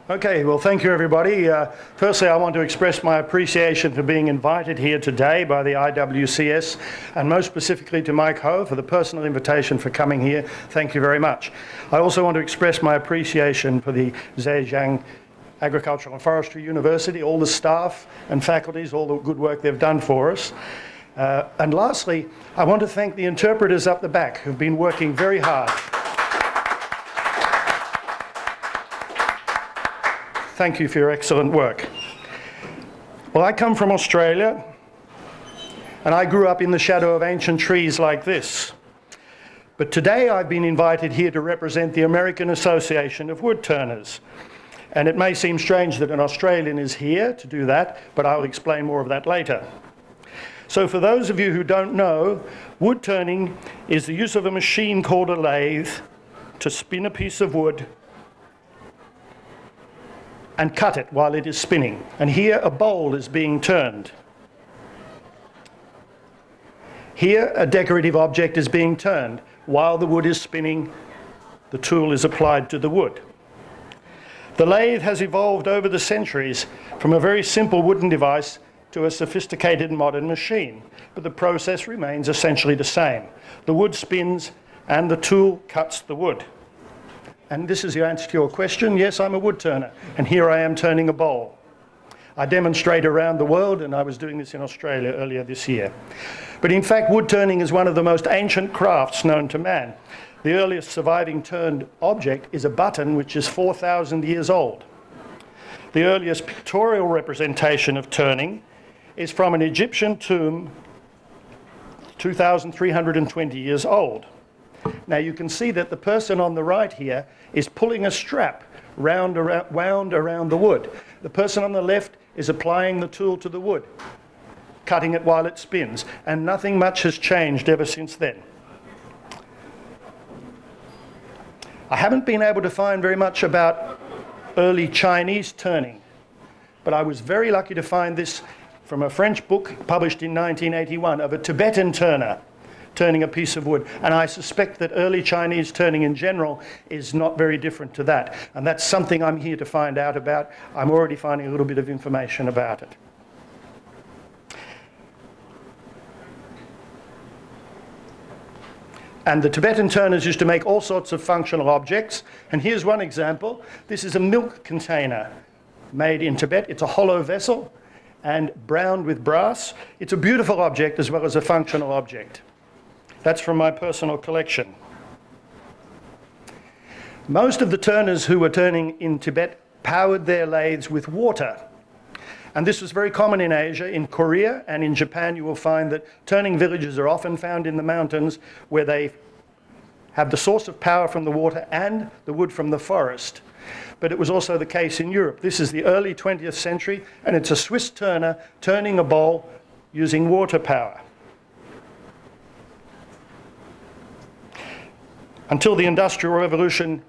Okay, well, thank you, everybody. Firstly, I want to express my appreciation for being invited here today by the IWCS, and most specifically to Mike Ho for the personal invitation for coming here. Thank you very much. I also want to express my appreciation for the Zhejiang Agricultural and Forestry University, all the staff and faculties, all the good work they've done for us. And lastly, I want to thank the interpreters up the back who've been working very hard. Thank you for your excellent work. Well, I come from Australia, and I grew up in the shadow of ancient trees like this. But today I've been invited here to represent the American Association of Woodturners. And it may seem strange that an Australian is here to do that, but I'll explain more of that later. So for those of you who don't know, wood turning is the use of a machine called a lathe to spin a piece of wood and cut it while it is spinning. And here a bowl is being turned. Here a decorative object is being turned. While the wood is spinning, the tool is applied to the wood. The lathe has evolved over the centuries from a very simple wooden device to a sophisticated modern machine, but the process remains essentially the same. The wood spins and the tool cuts the wood. And this is the answer to your question. Yes, I'm a wood turner, and here I am turning a bowl. I demonstrate around the world, and I was doing this in Australia earlier this year. But in fact, wood turning is one of the most ancient crafts known to man. The earliest surviving turned object is a button, which is 4,000 years old. The earliest pictorial representation of turning is from an Egyptian tomb 2,320 years old. Now you can see that the person on the right here is pulling a strap wound around the wood. The person on the left is applying the tool to the wood, cutting it while it spins, and nothing much has changed ever since then. I haven't been able to find very much about early Chinese turning, but I was very lucky to find this from a French book published in 1981 of a Tibetan turner turning a piece of wood. And I suspect that early Chinese turning in general is not very different to that. And that's something I'm here to find out about. I'm already finding a little bit of information about it. And the Tibetan turners used to make all sorts of functional objects. And here's one example. This is a milk container made in Tibet. It's a hollow vessel and browned with brass. It's a beautiful object as well as a functional object. That's from my personal collection. Most of the turners who were turning in Tibet powered their lathes with water. And this was very common in Asia. In Korea and in Japan, you will find that turning villages are often found in the mountains where they have the source of power from the water and the wood from the forest. But it was also the case in Europe. This is the early 20th century, and it's a Swiss turner turning a bowl using water power. Until the Industrial Revolution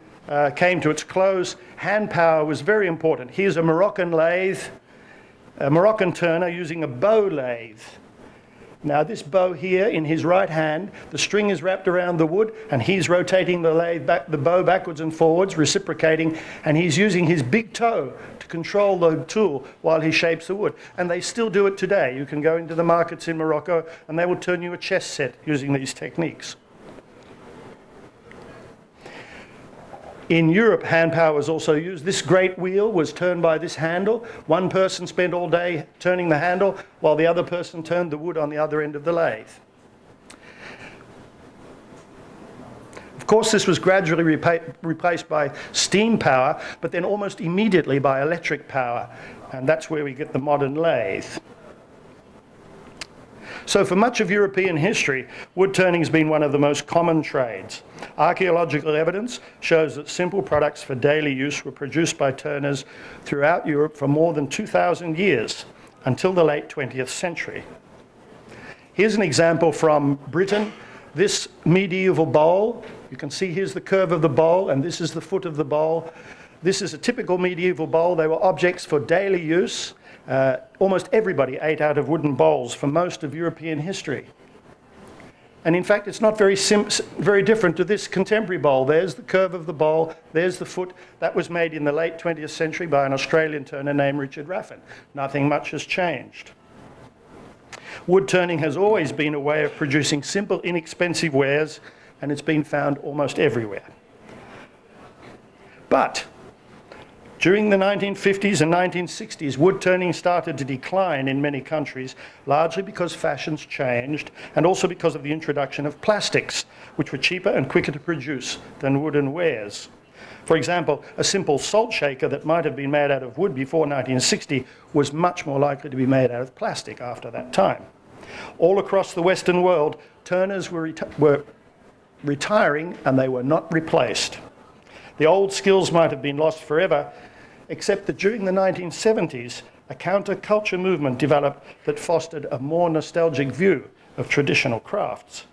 came to its close, hand power was very important. Here's a Moroccan lathe, a Moroccan turner using a bow lathe. Now this bow here in his right hand, the string is wrapped around the wood and he's rotating the bow backwards and forwards, reciprocating, and he's using his big toe to control the tool while he shapes the wood. And they still do it today. You can go into the markets in Morocco and they will turn you a chess set using these techniques. In Europe, hand power was also used. This great wheel was turned by this handle. One person spent all day turning the handle while the other person turned the wood on the other end of the lathe. Of course, this was gradually replaced by steam power, but then almost immediately by electric power. And that's where we get the modern lathe. So for much of European history, wood turning has been one of the most common trades. Archaeological evidence shows that simple products for daily use were produced by turners throughout Europe for more than 2,000 years, until the late 20th century. Here's an example from Britain. This medieval bowl, you can see here's the curve of the bowl, and this is the foot of the bowl. This is a typical medieval bowl. They were objects for daily use. Almost everybody ate out of wooden bowls for most of European history. And in fact, it's not very different to this contemporary bowl. There's the curve of the bowl, there's the foot. That was made in the late 20th century by an Australian turner named Richard Raffin. Nothing much has changed. Wood turning has always been a way of producing simple, inexpensive wares, and it's been found almost everywhere. But during the 1950s and 1960s, wood turning started to decline in many countries, largely because fashions changed and also because of the introduction of plastics, which were cheaper and quicker to produce than wooden wares. For example, a simple salt shaker that might have been made out of wood before 1960 was much more likely to be made out of plastic after that time. All across the Western world, turners were retiring and they were not replaced. The old skills might have been lost forever, except that during the 1970s, a counterculture movement developed that fostered a more nostalgic view of traditional crafts.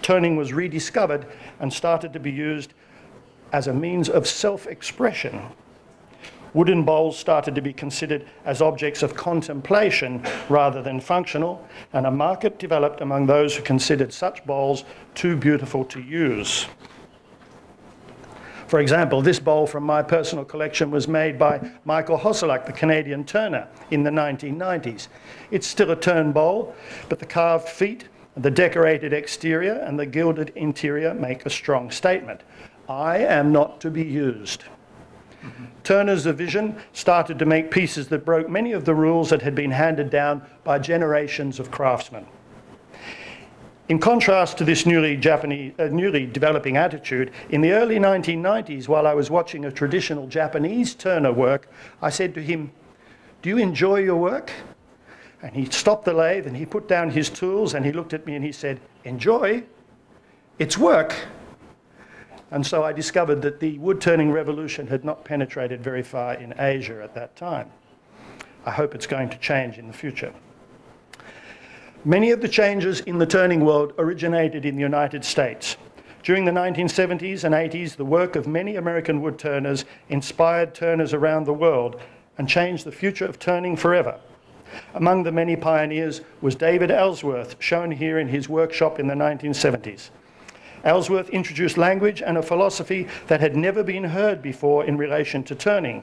Turning was rediscovered and started to be used as a means of self-expression. Wooden bowls started to be considered as objects of contemplation rather than functional, and a market developed among those who considered such bowls too beautiful to use. For example, this bowl from my personal collection was made by Michael Hosselak, the Canadian turner, in the 1990s. It's still a turn bowl, but the carved feet, the decorated exterior and the gilded interior make a strong statement. I am not to be used. Turners of vision started to make pieces that broke many of the rules that had been handed down by generations of craftsmen. In contrast to this newly developing attitude, in the early 1990s, while I was watching a traditional Japanese turner work, I said to him, "Do you enjoy your work?" And he stopped the lathe and he put down his tools and he looked at me and he said, "Enjoy? It's work." And so I discovered that the wood-turning revolution had not penetrated very far in Asia at that time. I hope it's going to change in the future. Many of the changes in the turning world originated in the United States. During the 1970s and 80s, the work of many American wood turners inspired turners around the world and changed the future of turning forever. Among the many pioneers was David Ellsworth, shown here in his workshop in the 1970s. Ellsworth introduced language and a philosophy that had never been heard before in relation to turning.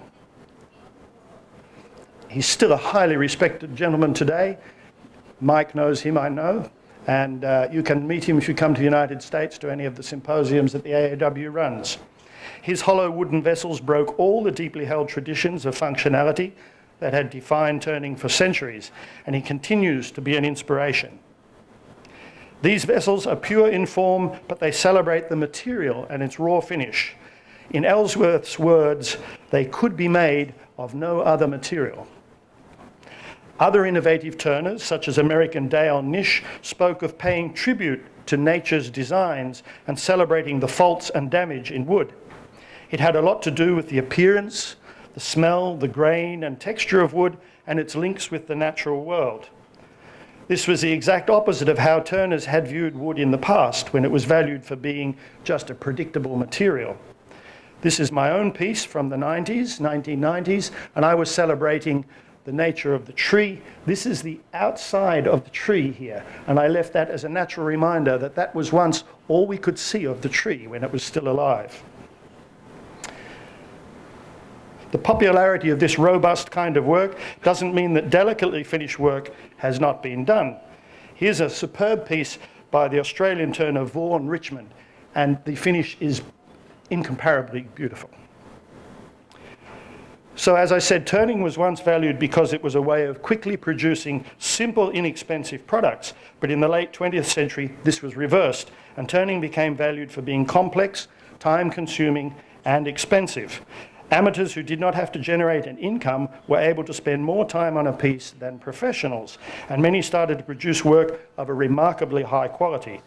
He's still a highly respected gentleman today. Mike knows him, I know, and you can meet him if you come to the United States to any of the symposiums that the AAW runs. His hollow wooden vessels broke all the deeply held traditions of functionality that had defined turning for centuries, and he continues to be an inspiration. These vessels are pure in form, but they celebrate the material and its raw finish. In Ellsworth's words, they could be made of no other material. Other innovative turners, such as American Dale Nish, spoke of paying tribute to nature's designs and celebrating the faults and damage in wood. It had a lot to do with the appearance, the smell, the grain and texture of wood, and its links with the natural world. This was the exact opposite of how turners had viewed wood in the past, when it was valued for being just a predictable material. This is my own piece from the 1990s, and I was celebrating the nature of the tree. This is the outside of the tree here, and I left that as a natural reminder that that was once all we could see of the tree when it was still alive. The popularity of this robust kind of work doesn't mean that delicately finished work has not been done. Here's a superb piece by the Australian turner Vaughan Richmond, and the finish is incomparably beautiful. So as I said, turning was once valued because it was a way of quickly producing simple, inexpensive products. But in the late 20th century, this was reversed, and turning became valued for being complex, time-consuming, and expensive. Amateurs who did not have to generate an income were able to spend more time on a piece than professionals, and many started to produce work of a remarkably high quality.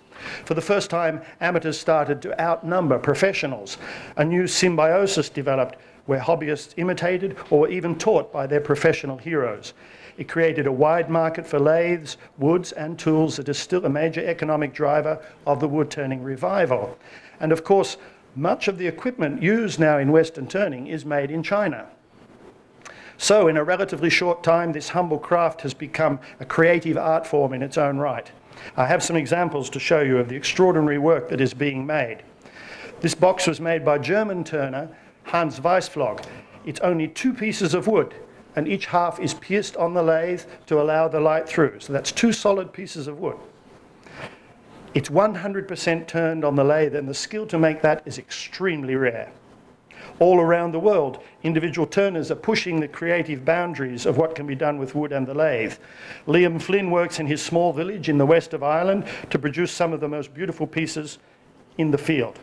For the first time, amateurs started to outnumber professionals. A new symbiosis developed where hobbyists imitated or were even taught by their professional heroes. It created a wide market for lathes, woods and tools that is still a major economic driver of the wood-turning revival. And of course, much of the equipment used now in Western turning is made in China. So in a relatively short time, this humble craft has become a creative art form in its own right. I have some examples to show you of the extraordinary work that is being made. This box was made by German turner Hans Weisflog. It's only 2 pieces of wood, and each half is pierced on the lathe to allow the light through. So that's 2 solid pieces of wood. It's 100% turned on the lathe, and the skill to make that is extremely rare. All around the world, individual turners are pushing the creative boundaries of what can be done with wood and the lathe. Liam Flynn works in his small village in the west of Ireland to produce some of the most beautiful pieces in the field.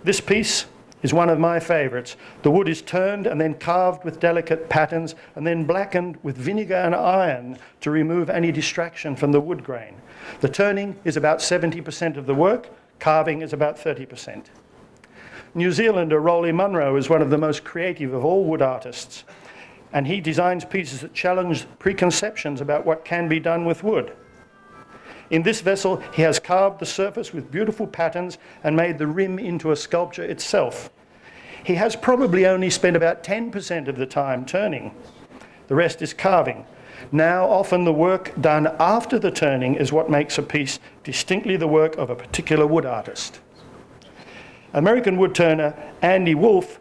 This piece is one of my favourites. The wood is turned and then carved with delicate patterns and then blackened with vinegar and iron to remove any distraction from the wood grain. The turning is about 70% of the work, carving is about 30%. New Zealander Rolly Munro is one of the most creative of all wood artists, and he designs pieces that challenge preconceptions about what can be done with wood. In this vessel, he has carved the surface with beautiful patterns and made the rim into a sculpture itself. He has probably only spent about 10% of the time turning. The rest is carving. Now, often the work done after the turning is what makes a piece distinctly the work of a particular wood artist. American wood turner Andy Wolfe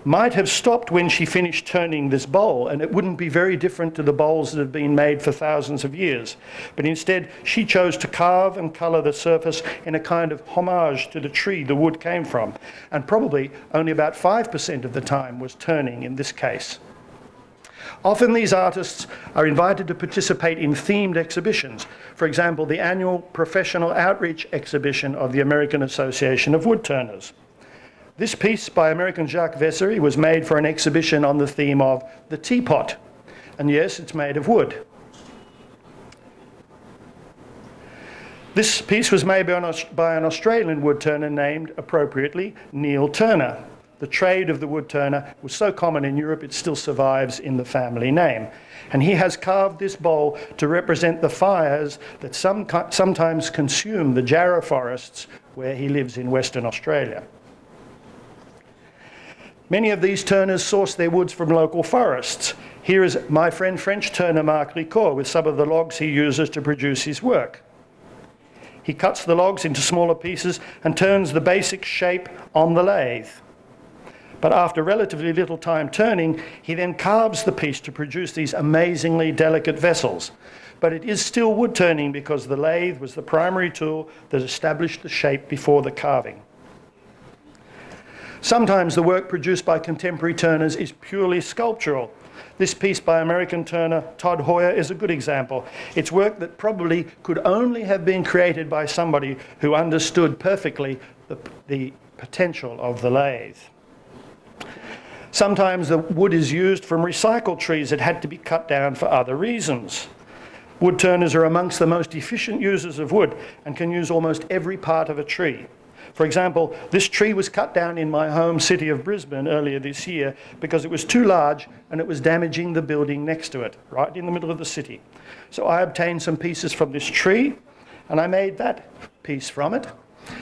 might have stopped when she finished turning this bowl, and it wouldn't be very different to the bowls that have been made for thousands of years. But instead, she chose to carve and colour the surface in a kind of homage to the tree the wood came from, and probably only about 5% of the time was turning in this case. Often these artists are invited to participate in themed exhibitions. For example, the annual Professional Outreach Exhibition of the American Association of Woodturners. This piece by American Jacques Vessery was made for an exhibition on the theme of the teapot. And yes, it's made of wood. This piece was made by an Australian woodturner named, appropriately, Neil Turner. The trade of the woodturner was so common in Europe it still survives in the family name. And he has carved this bowl to represent the fires that sometimes consume the jarrah forests where he lives in Western Australia. Many of these turners source their woods from local forests. Here is my friend French turner Marc Licourt with some of the logs he uses to produce his work. He cuts the logs into smaller pieces and turns the basic shape on the lathe. But after relatively little time turning, he then carves the piece to produce these amazingly delicate vessels. But it is still wood turning because the lathe was the primary tool that established the shape before the carving. Sometimes the work produced by contemporary turners is purely sculptural. This piece by American turner Todd Hoyer is a good example. It's work that probably could only have been created by somebody who understood perfectly the potential of the lathe. Sometimes the wood is used from recycled trees that had to be cut down for other reasons. Wood turners are amongst the most efficient users of wood and can use almost every part of a tree. For example, this tree was cut down in my home city of Brisbane earlier this year because it was too large and it was damaging the building next to it, right in the middle of the city. So I obtained some pieces from this tree and I made that piece from it.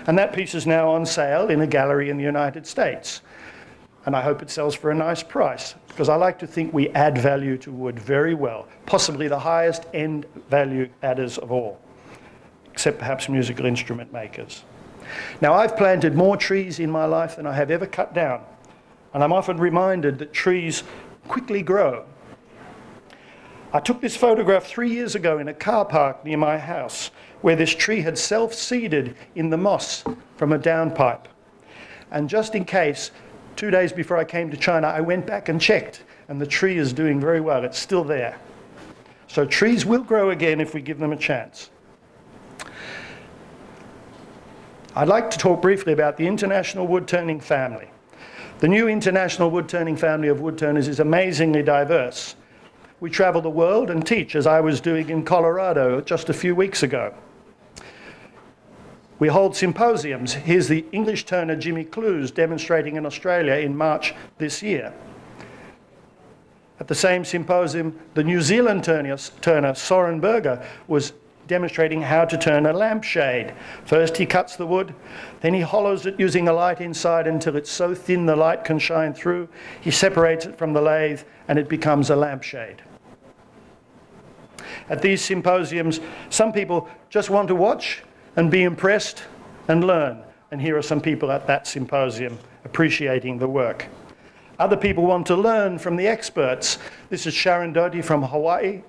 And that piece is now on sale in a gallery in the United States. And I hope it sells for a nice price, because I like to think we add value to wood very well, possibly the highest end value adders of all, except perhaps musical instrument makers. Now, I've planted more trees in my life than I have ever cut down, and I'm often reminded that trees quickly grow. I took this photograph 3 years ago in a car park near my house, where this tree had self-seeded in the moss from a downpipe. And just in case, 2 days before I came to China, I went back and checked, and the tree is doing very well. It's still there. So trees will grow again if we give them a chance. I'd like to talk briefly about the international woodturning family. The new international woodturning family of woodturners is amazingly diverse. We travel the world and teach, as I was doing in Colorado just a few weeks ago. We hold symposiums. Here's the English turner Jimmy Clues demonstrating in Australia in March this year. At the same symposium, the New Zealand turner Soren Berger was demonstrating how to turn a lampshade. First he cuts the wood, then he hollows it using a light inside until it's so thin the light can shine through. He separates it from the lathe and it becomes a lampshade. At these symposiums, some people just want to watch and be impressed and learn. And here are some people at that symposium appreciating the work. Other people want to learn from the experts. This is Sharon Doty from Hawaii,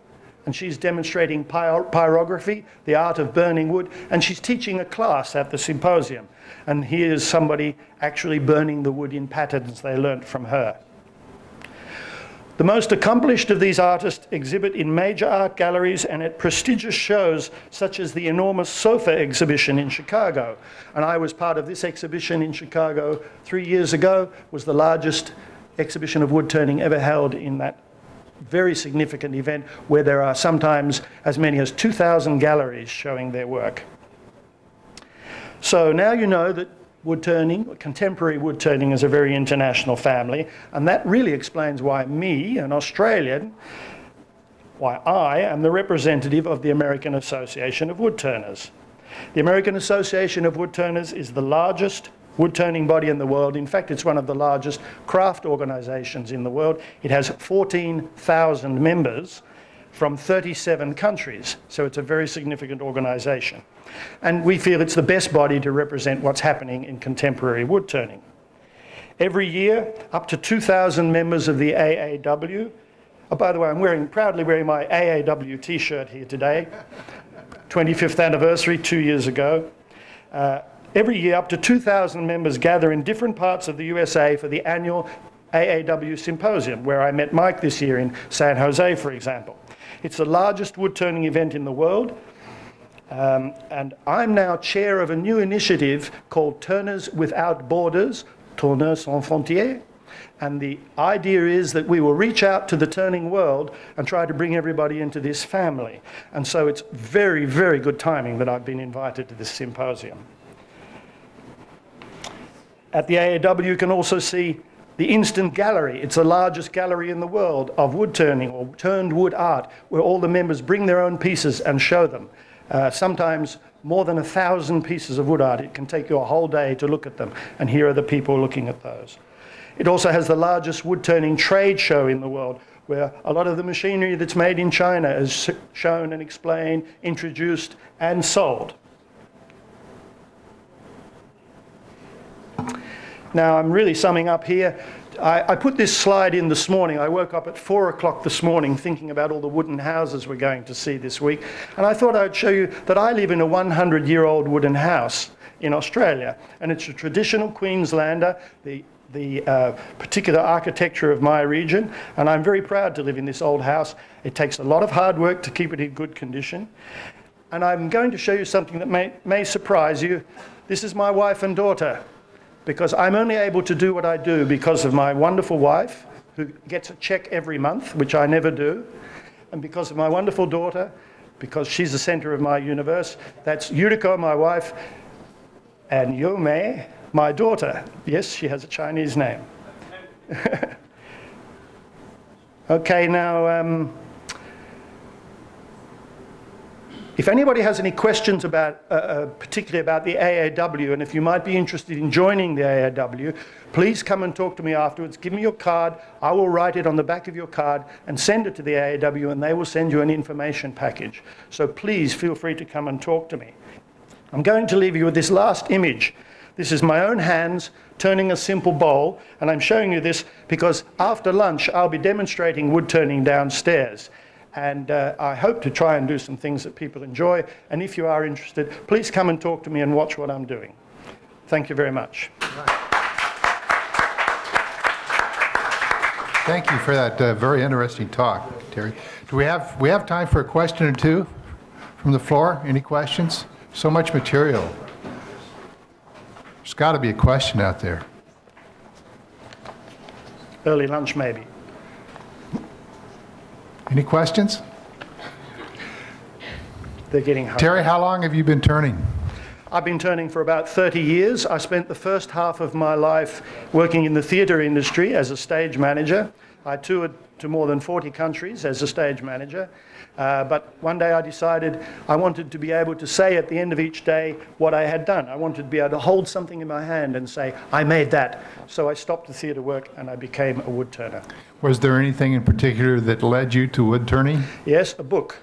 and she's demonstrating pyrography, the art of burning wood, and she's teaching a class at the symposium. And here's somebody actually burning the wood in patterns they learnt from her. The most accomplished of these artists exhibit in major art galleries and at prestigious shows such as the enormous SOFA exhibition in Chicago. And I was part of this exhibition in Chicago 3 years ago. It was the largest exhibition of wood turning ever held in that very significant event, where there are sometimes as many as 2,000 galleries showing their work. So now you know that wood turning, contemporary wood turning, is a very international family, and that really explains why me, an Australian, why I am the representative of the American Association of Woodturners. The American Association of Woodturners is the largest wood turning body in the world. In fact, it's one of the largest craft organizations in the world. It has 14,000 members from 37 countries, so it's a very significant organization. And we feel it's the best body to represent what's happening in contemporary wood turning. Every year, up to 2,000 members of the AAW, oh, by the way, I'm proudly wearing my AAW t-shirt here today, 25th anniversary, 2 years ago. Every year, up to 2,000 members gather in different parts of the USA for the annual AAW Symposium, where I met Mike this year in San Jose, for example. It's the largest wood turning event in the world. And I'm now chair of a new initiative called Turners Without Borders, Tourneurs Sans Frontières. And the idea is that we will reach out to the turning world and try to bring everybody into this family. And so it's very, very good timing that I've been invited to this symposium. At the AAW, you can also see the Instant Gallery. It's the largest gallery in the world of wood turning or turned wood art, where all the members bring their own pieces and show them. Sometimes more than 1,000 pieces of wood art. It can take you a whole day to look at them, and here are the people looking at those. It also has the largest wood turning trade show in the world, where a lot of the machinery that's made in China is shown and explained, introduced and sold. Now, I'm really summing up here. I put this slide in this morning. I woke up at 4 o'clock this morning thinking about all the wooden houses we're going to see this week. And I thought I'd show you that I live in a 100-year-old wooden house in Australia. And it's a traditional Queenslander, the particular architecture of my region. And I'm very proud to live in this old house. It takes a lot of hard work to keep it in good condition. And I'm going to show you something that may surprise you. This is my wife and daughter, because I'm only able to do what I do because of my wonderful wife, who gets a check every month, which I never do, and because of my wonderful daughter, because she's the center of my universe. That's Yuriko, my wife, and Yome, my daughter. Yes, she has a Chinese name. Okay, now, if anybody has any questions about, particularly about the AAW, and if you might be interested in joining the AAW, please come and talk to me afterwards. Give me your card. I will write it on the back of your card and send it to the AAW, and they will send you an information package. So please feel free to come and talk to me. I'm going to leave you with this last image. This is my own hands turning a simple bowl, and I'm showing you this because after lunch I'll be demonstrating wood turning downstairs. And I hope to try and do some things that people enjoy. And if you are interested, please come and talk to me and watch what I'm doing. Thank you very much. Thank you for that very interesting talk, Terry. Do we have time for a question or two from the floor? Any questions? So much material. There's got to be a question out there. Early lunch, maybe. Any questions? They're getting hungry. Terry, how long have you been turning? I've been turning for about 30 years. I spent the first half of my life working in the theatre industry as a stage manager. I toured to more than 40 countries as a stage manager. But one day I decided I wanted to be able to say at the end of each day what I had done. I wanted to be able to hold something in my hand and say, I made that. So I stopped the theatre work and I became a wood turner. Was there anything in particular that led you to wood turning? Yes, a book.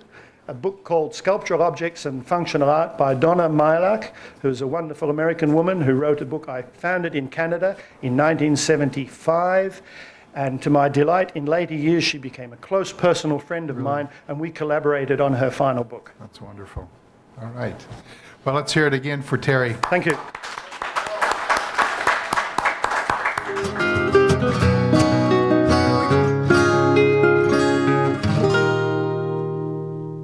a book called Sculptural Objects and Functional Art by Donna Meilach, who's a wonderful American woman who wrote a book. I found it in Canada in 1975. And to my delight, in later years, she became a close personal friend of mine, and we collaborated on her final book. That's wonderful. All right. Well, let's hear it again for Terry. Thank you.